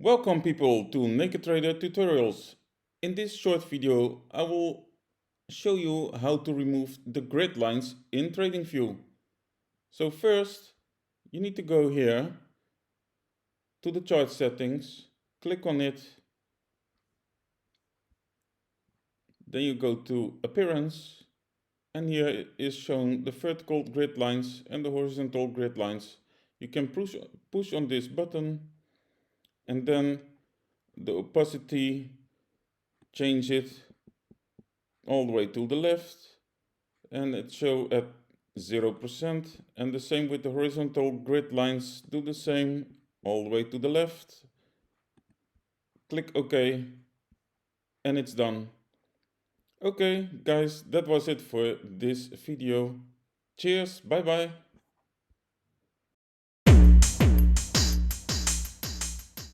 Welcome people to NakedTrader tutorials. In this short video I will show you how to remove the grid lines in Tradingview. So first you need to go here to the chart settings, click on it, then you go to appearance, and here is shown the vertical grid lines and the horizontal grid lines. You can push on this button and then the opacity, change it all the way to the left, and it show at 0%, and the same with the horizontal grid lines, do the same all the way to the left. Click OK and it's done. Okay guys, that was it for this video. Cheers, bye bye.